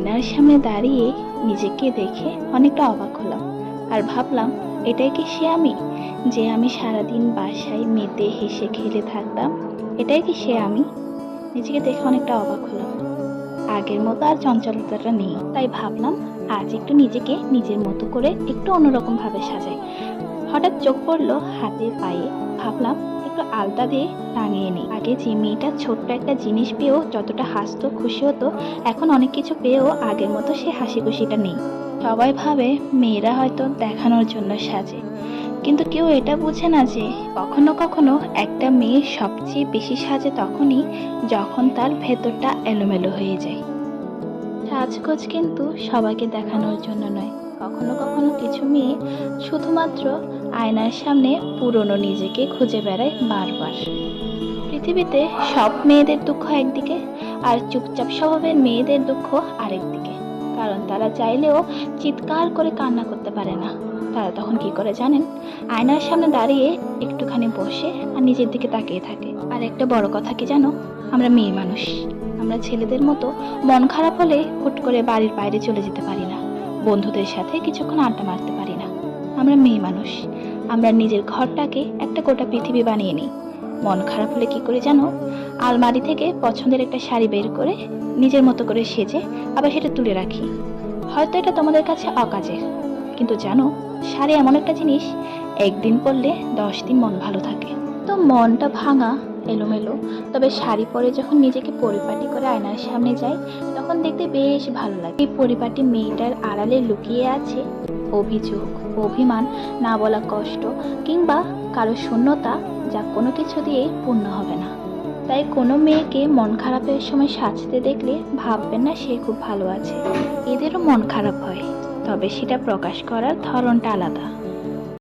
আয়নার সামনে দাঁড়িয়ে নিজেকে দেখে অনেকটা অবাক হলাম আর ভাবলাম, এটাই কি সে আমি, যে আমি সারাদিন বাসায় মেতে হেসে খেলে থাকতাম? এটাই কি সে আমি? নিজেকে দেখে অনেকটা অবাক হলাম। আগের মতো আর চঞ্চলতাটা নেই, তাই ভাবলাম আজ একটু নিজেকে নিজের মতো করে একটু অন্যরকম ভাবে সাজাই। হঠাৎ চোখ পড়লো হাতে পায়ে, ভাবলাম একটু আলতা দিয়ে টাঙিয়ে নিই। আগে যে মেয়েটা ছোট্ট একটা জিনিস পেয়েও যতটা হাসতো খুশি হতো, এখন অনেক কিছু পেয়েও আগের মতো সে হাসি খুশিটা নেই। সবাই ভাবে মেয়েরা হয়তো দেখানোর জন্য সাজে, কিন্তু কেউ এটা বোঝে না যে কখনো কখনো একটা মেয়ে সবচেয়ে বেশি সাজে তখনই যখন তার ভেতরটা এলোমেলো হয়ে যায়। সাজগোজ কিন্তু সবাইকে দেখানোর জন্য নয়। কখনো কখনো কিছু মেয়ে শুধুমাত্র আয়নার সামনে পুরনো নিজেকে খুঁজে বেড়ায় বারবার। পৃথিবীতে সব মেয়েদের দুঃখ একদিকে, আর চুপচাপ স্বভাবের মেয়েদের দুঃখ আরেকদিকে। কারণ তারা চাইলেও চিৎকার করে কান্না করতে পারে না। তারা তখন কি করে জানেন? আয়নার সামনে দাঁড়িয়ে একটুখানি বসে আর নিজের দিকে তাকিয়ে থাকে। আর একটা বড় কথা কি জানো? আমরা মেয়ে মানুষ, আমরা ছেলেদের মতো মন খারাপ হলে হুট করে বাড়ির বাইরে চলে যেতে পারি না, বন্ধুদের সাথে কিছুক্ষণ আড্ডা মারতে পারি না। আমরা মেয়ে মানুষ, আমরা নিজের ঘরটাকে একটা গোটা পৃথিবী বানিয়ে নিই। মন খারাপ হলে কি করে জানো? আলমারি থেকে পছন্দের একটা শাড়ি বের করে নিজের মতো করে সেজে আবার সেটা তুলে রাখি। হয়তো এটা তোমাদের কাছে অকাজের, কিন্তু জানো, শাড়ি এমন একটা জিনিস, একদিন পরলে 10 দিন মন ভালো থাকে। তো মনটা ভাঙা, এলোমেলো, তবে শাড়ি পরে যখন নিজেকে পরিপাটি করে আয়নার সামনে যাই, তখন দেখতে বেশ ভালো লাগে। এই পরিপাটি মেয়েটার আড়ালে লুকিয়ে আছে অভিযোগ, অভিমান, না বলা কষ্ট, কিংবা কারো শূন্যতা, যা কোনো কিছু দিয়ে পূর্ণ হবে না। তাই কোনো মেয়েকে মন খারাপের সময় সাজতে দেখলে ভাববেন না সে খুব ভালো আছে। এদেরও মন খারাপ হয়, তবে সেটা প্রকাশ করার ধরনটা আলাদা।